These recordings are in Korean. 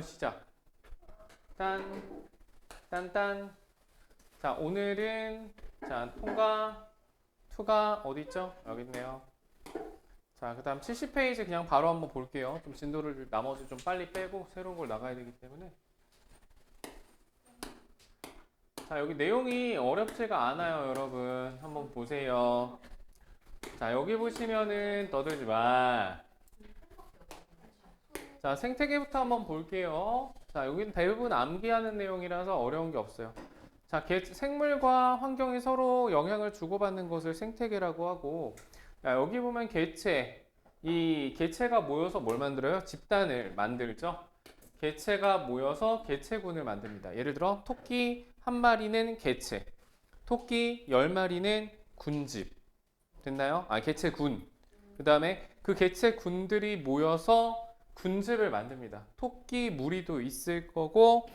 시작. 딴, 딴. 자, 오늘은 자, 통과 2가 어디 있죠? 여기 있네요. 자, 그 다음 70페이지 그냥 바로 한번 볼게요. 좀 진도를 나머지 좀 빨리 빼고 새로운 걸 나가야 되기 때문에. 자, 여기 내용이 어렵지가 않아요, 여러분. 한번 보세요. 자, 여기 보시면은 떠들지 마. 자, 생태계부터 한번 볼게요. 자, 여기는 대부분 암기하는 내용이라서 어려운 게 없어요. 자, 생물과 환경이 서로 영향을 주고받는 것을 생태계라고 하고, 자, 여기 보면 개체, 이 개체가 모여서 뭘 만들어요? 집단을 만들죠. 개체가 모여서 개체군을 만듭니다. 예를 들어 토끼 한 마리는 개체, 토끼 10마리는 군집. 됐나요? 아, 개체군. 그 다음에 그 개체군들이 모여서 군집을 만듭니다. 토끼 무리도 있을 거고,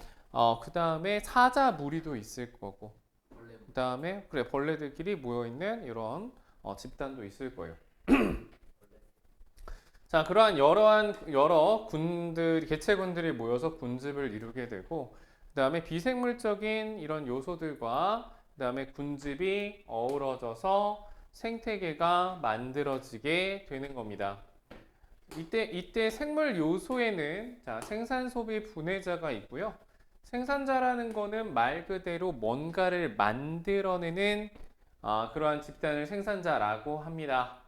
그 다음에 사자 무리도 있을 거고, 그 다음에 그래 벌레들끼리 모여 있는 이런 집단도 있을 거예요. 자, 그러한 여러 군들 개체군들이 모여서 군집을 이루게 되고, 그 다음에 비생물적인 이런 요소들과 그 다음에 군집이 어우러져서 생태계가 만들어지게 되는 겁니다. 이때 생물 요소에는 자, 생산, 소비, 분해자가 있고요. 생산자라는 거는 말 그대로 뭔가를 만들어내는 그러한 집단을 생산자라고 합니다.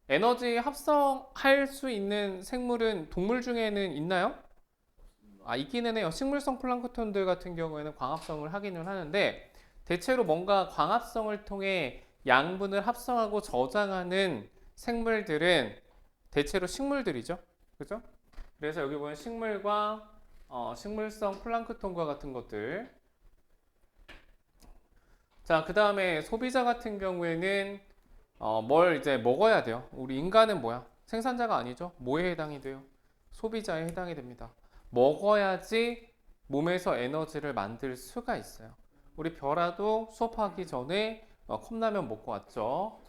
에너지 합성할 수 있는 생물은 동물 중에는 있나요? 있기는 해요. 식물성 플랑크톤들 같은 경우에는 광합성을 하기는 하는데 대체로 뭔가 광합성을 통해 양분을 합성하고 저장하는 생물들은 대체로 식물들이죠. 그죠? 그래서 여기 보면 식물과 식물성 플랑크톤과 같은 것들. 자, 그 다음에 소비자 같은 경우에는 뭘 이제 먹어야 돼요. 우리 인간은 뭐야? 생산자가 아니죠. 뭐에 해당이 돼요? 소비자에 해당이 됩니다. 먹어야지 몸에서 에너지를 만들 수가 있어요. 우리 별아도 수업하기 전에 컵라면 먹고 왔죠.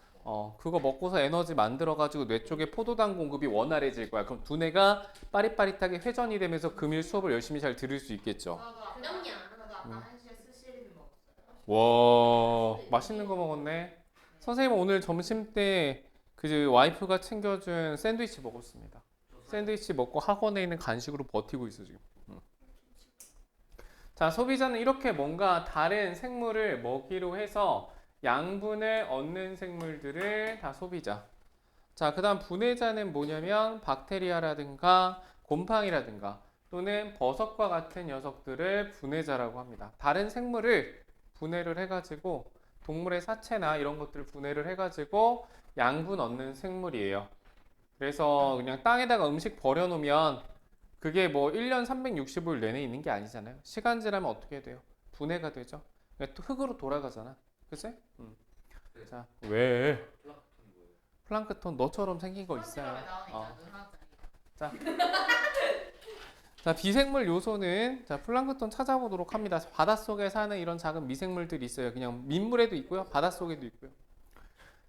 그거 먹고서 에너지 만들어가지고 뇌 쪽에 포도당 공급이 원활해질 거야. 그럼 두뇌가 빠릿빠릿하게 회전이 되면서 금일 수업을 열심히 잘 들을 수 있겠죠. 그럼요. 나도 아까 1시에 스시를 먹었어요. 와, 맛있는 거 먹었네. 선생님 오늘 점심 때 그 와이프가 챙겨준 샌드위치 먹었습니다. 샌드위치 먹고 학원에 있는 간식으로 버티고 있어 지금. 자, 소비자는 이렇게 뭔가 다른 생물을 먹이로 해서 양분을 얻는 생물들을 다 소비자. 자, 그 다음 분해자는 뭐냐면 박테리아라든가 곰팡이라든가 또는 버섯과 같은 녀석들을 분해자라고 합니다. 다른 생물을 분해를 해가지고 동물의 사체나 이런 것들을 분해를 해가지고 양분 얻는 생물이에요. 그래서 그냥 땅에다가 음식 버려놓으면 그게 뭐 1년 365일 내내 있는 게 아니잖아요. 시간 지나면 어떻게 돼요? 분해가 되죠. 또 흙으로 돌아가잖아. 그치? 자, 왜? 플랑크톤 너처럼 생긴 거 있어요. 자, 자, 비생물 요소는 자, 플랑크톤 찾아보도록 합니다. 바닷속에 사는 이런 작은 미생물들이 있어요. 그냥 민물에도 있고요. 바닷속에도 있고요.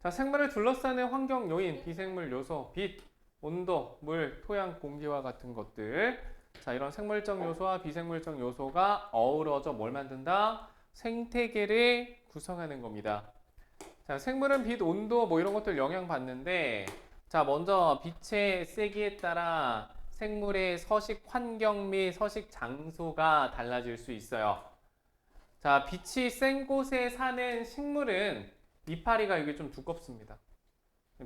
자, 생물을 둘러싸는 환경 요인, 비생물 요소, 빛, 온도, 물, 토양, 공기와 같은 것들. 자, 이런 생물적 요소와 비생물적 요소가 어우러져 뭘 만든다? 생태계를 구성하는 겁니다. 자, 생물은 빛, 온도 뭐 이런 것들 영향받는데 자, 먼저 빛의 세기에 따라 생물의 서식 환경 및 서식 장소가 달라질 수 있어요. 자, 빛이 센 곳에 사는 식물은 이파리가 이게 좀 두껍습니다.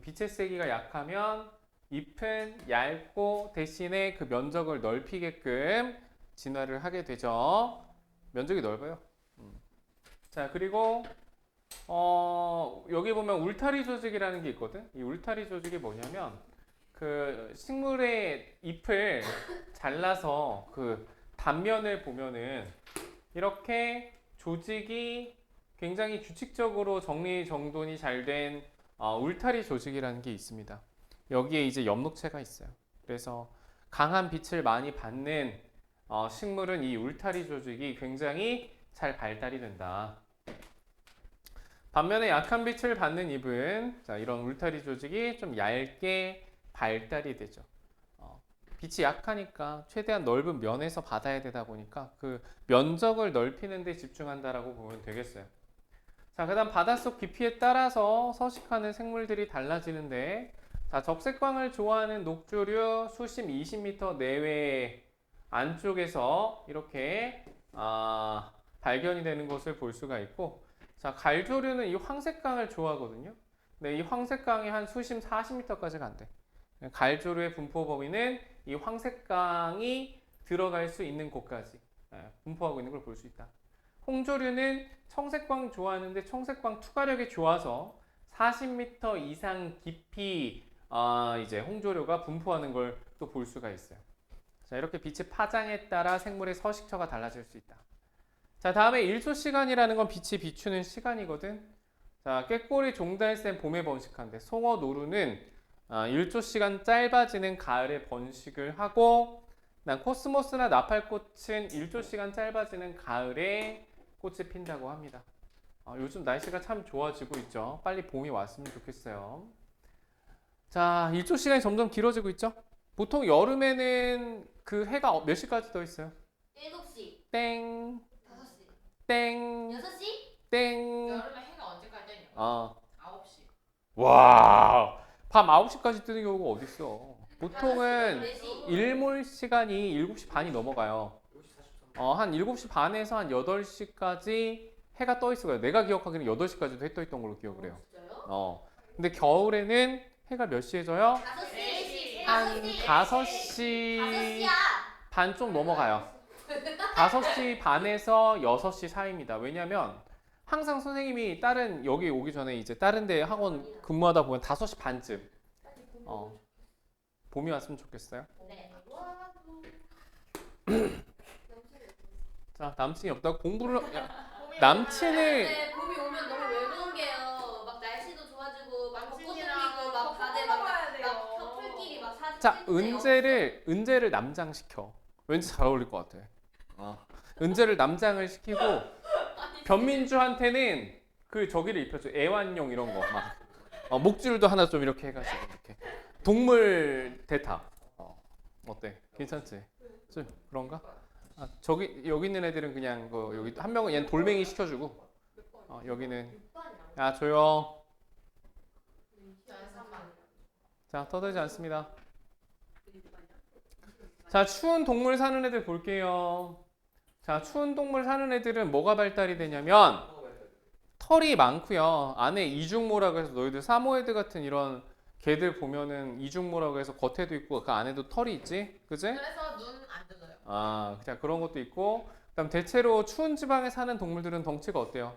빛의 세기가 약하면 잎은 얇고 대신에 그 면적을 넓히게끔 진화를 하게 되죠. 면적이 넓어요. 자, 그리고 여기 보면 울타리 조직이라는 게 있거든. 이 울타리 조직이 뭐냐면 그 식물의 잎을 잘라서 그 단면을 보면은 이렇게 조직이 굉장히 규칙적으로 정리정돈이 잘 된 울타리 조직이라는 게 있습니다. 여기에 이제 엽록체가 있어요. 그래서 강한 빛을 많이 받는 식물은 이 울타리 조직이 굉장히 잘 발달이 된다. 반면에 약한 빛을 받는 잎은 자, 이런 울타리 조직이 좀 얇게 발달이 되죠. 빛이 약하니까 최대한 넓은 면에서 받아야 되다 보니까 그 면적을 넓히는 데 집중한다라고 보면 되겠어요. 자, 그다음 바닷속 깊이에 따라서 서식하는 생물들이 달라지는데, 자, 적색광을 좋아하는 녹조류 수심 20m 내외 안쪽에서 이렇게 발견이 되는 것을 볼 수가 있고, 자, 갈조류는 이 황색광을 좋아하거든요. 근데 이 황색광이 한 수심 40m까지 간대. 갈조류의 분포 범위는 이 황색광이 들어갈 수 있는 곳까지 분포하고 있는 걸 볼 수 있다. 홍조류는 청색광 좋아하는데 청색광 투과력이 좋아서 40m 이상 깊이 이제 홍조류가 분포하는 걸 또 볼 수가 있어요. 자, 이렇게 빛의 파장에 따라 생물의 서식처가 달라질 수 있다. 자, 다음에 일조 시간이라는 건 빛이 비추는 시간이거든. 자, 꾀꼬리 종달샘 봄에 번식하는데 송어 노루는 일조 시간 짧아지는 가을에 번식을 하고, 난 코스모스나 나팔꽃은 일조 시간 짧아지는 가을에 꽃이 핀다고 합니다. 요즘 날씨가 참 좋아지고 있죠. 빨리 봄이 왔으면 좋겠어요. 자, 일조 시간이 점점 길어지고 있죠. 보통 여름에는 그 해가 몇 시까지 떠 있어요? 7시, 땡, 5시, 땡, 6시? 땡. 여름에 해가 언제까지 뜨냐? 아, 9시. 와, 밤 9시까지 뜨는 경우가 어딨어. 보통은 4시. 일몰 시간이 7시 반이 넘어가요. 한 7시 반에서 한 8시까지 해가 떠 있어요. 내가 기억하기는 8시까지도 해 떠 있던 걸로 기억을 해요. 진짜요? 근데 겨울에는 해가 몇 시에 져요? 5시. 한 5시 5시야. 반 좀 넘어가요. 5시 반에서 6시 사이입니다. 왜냐면 항상 선생님이 여기 오기 전에 이제 다른 데 학원 근무하다 보면 5시 반쯤 봄이 왔으면 좋겠어요. 네. 자, 남친이 없다고 공부를 남친을 네, 봄이 오면 너무 외로운 게요. 막 날씨도 좋아지고 막 벚꽃 피고 막 다들 막 커플끼리 막 사진 자, 찍는데요. 은재를 남장시켜. 왠지 잘 어울릴 것 같아. 은재를 남장을 시키고 변민주한테는 그 저기를 입혀줘. 애완용 이런 거 막. 목줄도 하나 좀 이렇게 해가지고 이렇게 동물 대타. 어때? 괜찮지? 좀 그런가? 저기 여기 있는 애들은 그냥 여기 한 명은 얘는 돌멩이 시켜주고 여기는 야 조용. 자, 떠들지 않습니다. 자, 추운 동물 사는 애들 볼게요. 자, 추운 동물 사는 애들은 뭐가 발달이 되냐면 털이 많고요. 안에 이중모라고 해서 너희들 사모예드 같은 이런 개들 보면은 이중모라고 해서 겉에도 있고 그 안에도 털이 있지? 그지? 그래서 눈 안 뜨어요. 자, 그런 것도 있고, 그다음 대체로 추운 지방에 사는 동물들은 덩치가 어때요?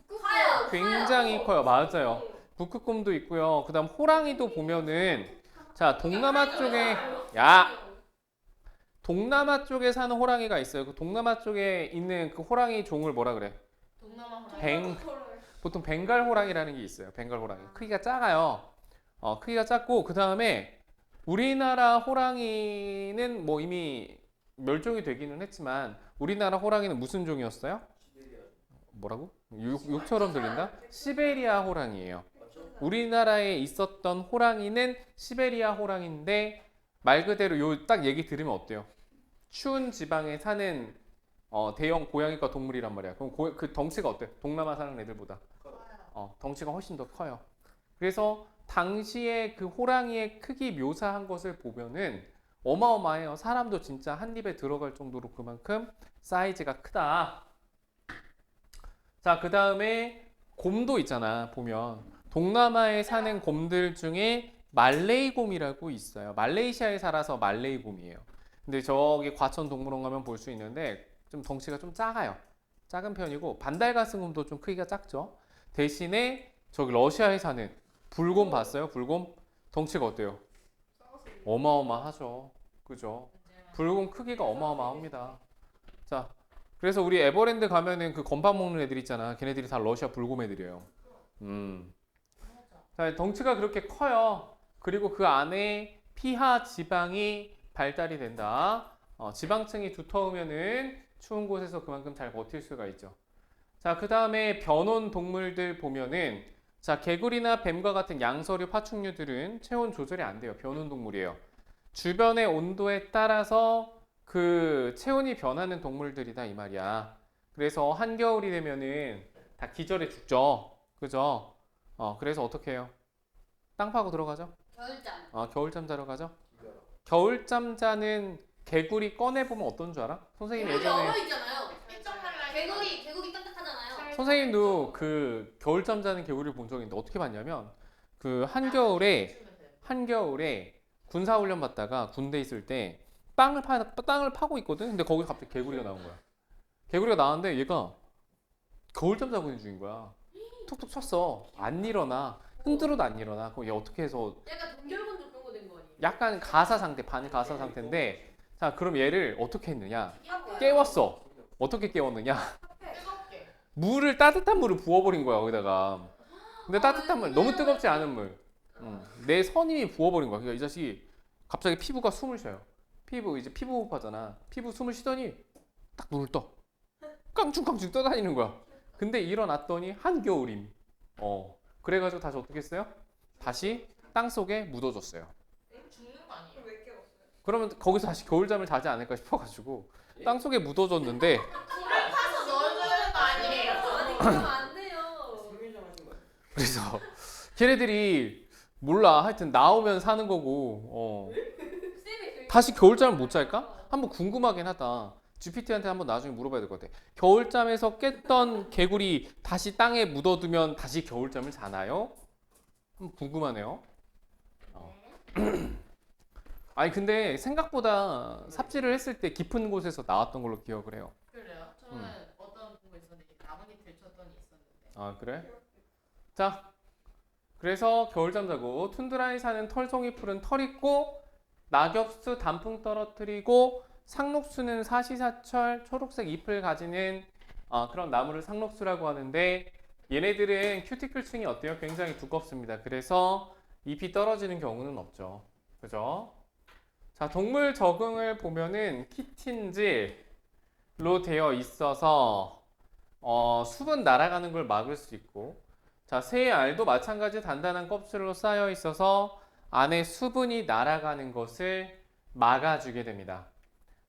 커요. 굉장히 커요. 맞아요. 북극곰도 있고요. 그다음 호랑이도 보면은 자, 동남아 쪽에 사는 호랑이가 있어요. 그 동남아 쪽에 있는 그 호랑이 종을 뭐라 그래? 동남아 호랑이. 보통 벵갈 호랑이라는 게 있어요. 벵갈 호랑이. 크기가 작아요. 크기가 작고 그다음에 우리나라 호랑이는 뭐 이미 멸종이 되기는 했지만 우리나라 호랑이는 무슨 종이었어요? 뭐라고? 욕처럼 들린다? 시베리아 호랑이에요. 우리나라에 있었던 호랑이는 시베리아 호랑인데 말 그대로 요 딱 얘기 들으면 어때요? 추운 지방에 사는 대형 고양이과 동물이란 말이야. 그럼 그 덩치가 어때? 동남아 사는 애들보다 덩치가 훨씬 더 커요. 그래서 당시에 그 호랑이의 크기 묘사한 것을 보면은 어마어마해요. 사람도 진짜 한 입에 들어갈 정도로 그만큼 사이즈가 크다. 자, 그 다음에 곰도 있잖아. 보면 동남아에 사는 곰들 중에 말레이곰이라고 있어요. 말레이시아에 살아서 말레이곰이에요. 근데 저기 과천 동물원 가면 볼 수 있는데 좀 덩치가 좀 작아요. 작은 편이고 반달가슴곰도 좀 크기가 작죠. 대신에 저기 러시아에 사는 불곰 봤어요? 불곰? 덩치가 어때요? 어마어마하죠. 그죠? 불곰 크기가 어마어마합니다. 자, 그래서 우리 에버랜드 가면은 그 건밥 먹는 애들 있잖아. 걔네들이 다 러시아 불곰 애들이에요. 자, 덩치가 그렇게 커요. 그리고 그 안에 피하 지방이 발달이 된다. 지방층이 두터우면은 추운 곳에서 그만큼 잘 버틸 수가 있죠. 자, 그 다음에 변온 동물들 보면은 자, 개구리나 뱀과 같은 양서류 파충류들은 체온 조절이 안 돼요. 변온 동물이에요. 주변의 온도에 따라서 그 체온이 변하는 동물들이다 이 말이야. 그래서 한겨울이 되면은 다 기절해 죽죠. 그죠? 그래서 어떻게 해요? 땅 파고 들어가죠? 겨울잠. 겨울잠 자러 가죠? 겨울잠 자는 개구리 꺼내보면 어떤 줄 알아? 선생님 개구리 예전에 얼어 있잖아요. 개구리 따뜻하잖아요. 선생님도 그 겨울잠 자는 개구리를 본 적이 있는데 어떻게 봤냐면 그 한겨울에 군사훈련 받다가 군대 있을 때 땅을 파고 있거든? 근데 거기 갑자기 개구리가 나온 거야. 개구리가 나왔는데 얘가 겨울잠 자고 있는 중인 거야. 툭툭 쳤어. 안 일어나. 흔들어도 안 일어나. 그럼 얘 어떻게 해서 약간 동결건조 그런 거 된 거 아니에요? 약간 가사 상태, 반가사 상태인데 자, 그럼 얘를 어떻게 했느냐? 깨웠어. 어떻게 깨웠느냐? 물을 따뜻한 물을 부어버린 거야 거기다가. 근데 따뜻한 물 너무 뜨겁지 않은 물. 내 선임이 부어버린 거야. 그러니까 이 자식이 갑자기 피부가 숨을 쉬어요. 피부 호흡하잖아. 피부 숨을 쉬더니 딱 눈을 떠. 깡충깡충 떠다니는 거야. 근데 일어났더니 한겨울임. 그래가지고 다시 어떻게 했어요? 다시 땅 속에 묻어줬어요. 죽는 거 아니에요? 왜 깨웠어요? 그러면 거기서 다시 겨울잠을 자지 않을까 싶어가지고 땅 속에 묻어줬는데 불을 파서 넣어주는 거 아니에요? 아니 그러면 안 돼요. 그래서 걔네들이 몰라. 하여튼 나오면 사는 거고. 쌤이 다시 겨울잠을 못 잘까? 한번 궁금하긴 하다. GPT한테 한번 나중에 물어봐야 될 것 같아. 겨울잠에서 깼던 개구리 다시 땅에 묻어두면 다시 겨울잠을 자나요? 궁금하네요. 아니 근데 생각보다 삽질을 했을 때 깊은 곳에서 나왔던 걸로 기억을 해요. 그래요? 저는 어떤 부분 있었는데 나뭇잎 들쳤더니 있었는데. 아 그래? 자, 그래서 겨울잠 자고 툰드라에 사는 털송이 풀은 털 있고 낙엽수 단풍 떨어뜨리고 상록수는 사시사철 초록색 잎을 가지는 그런 나무를 상록수라고 하는데 얘네들은 큐티클층이 어때요? 굉장히 두껍습니다. 그래서 잎이 떨어지는 경우는 없죠. 그죠? 자, 동물 적응을 보면은 키틴질로 되어 있어서 수분 날아가는 걸 막을 수 있고 자, 새의 알도 마찬가지 단단한 껍질로 쌓여 있어서 안에 수분이 날아가는 것을 막아주게 됩니다.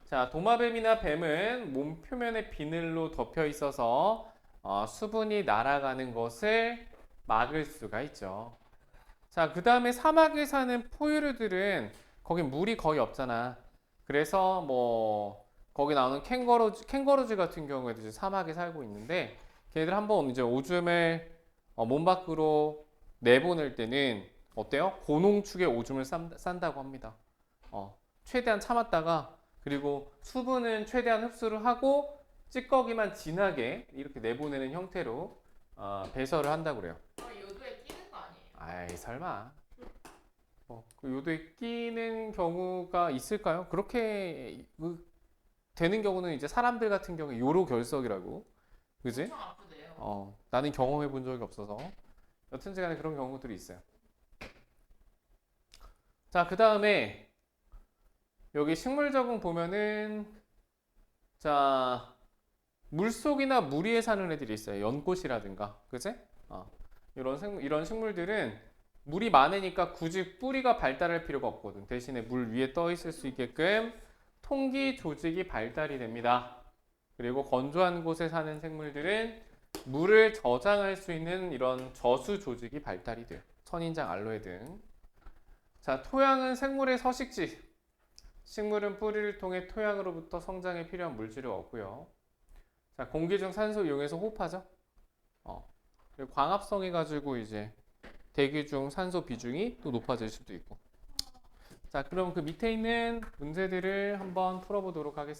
자, 도마뱀이나 뱀은 몸 표면에 비늘로 덮여 있어서 수분이 날아가는 것을 막을 수가 있죠. 자, 그 다음에 사막에 사는 포유류들은 거기 물이 거의 없잖아. 그래서 뭐 거기 나오는 캥거루즈 같은 경우에도 이제 사막에 살고 있는데 걔네들 한번 이제 오줌을 몸 밖으로 내보낼 때는 어때요? 고농축의 오줌을 싼다고 합니다. 최대한 참았다가 그리고 수분은 최대한 흡수를 하고 찌꺼기만 진하게 이렇게 내보내는 형태로 배설을 한다고 그래요. 요도에 끼는 거 아니에요? 아이 설마. 그 요도에 끼는 경우가 있을까요? 그렇게 되는 경우는 이제 사람들 같은 경우에 요로 결석이라고, 그지? 엄청 아프대요. 나는 경험해 본 적이 없어서 여튼간에 그런 경우들이 있어요. 자, 그 다음에 여기 식물 적응 보면은 자 물속이나 물 위에 사는 애들이 있어요. 연꽃이라든가, 그지? 이런 식물들은 물이 많으니까 굳이 뿌리가 발달할 필요가 없거든. 대신에 물 위에 떠 있을 수 있게끔 통기 조직이 발달이 됩니다. 그리고 건조한 곳에 사는 생물들은 물을 저장할 수 있는 이런 저수 조직이 발달이 돼요. 선인장, 알로에 등. 자, 토양은 생물의 서식지. 식물은 뿌리를 통해 토양으로부터 성장에 필요한 물질을 얻고요. 자, 공기 중 산소 이용해서 호흡하죠. 그리고 광합성해 가지고 이제 대기 중 산소 비중이 또 높아질 수도 있고. 자, 그럼 그 밑에 있는 문제들을 한번 풀어보도록 하겠습니다.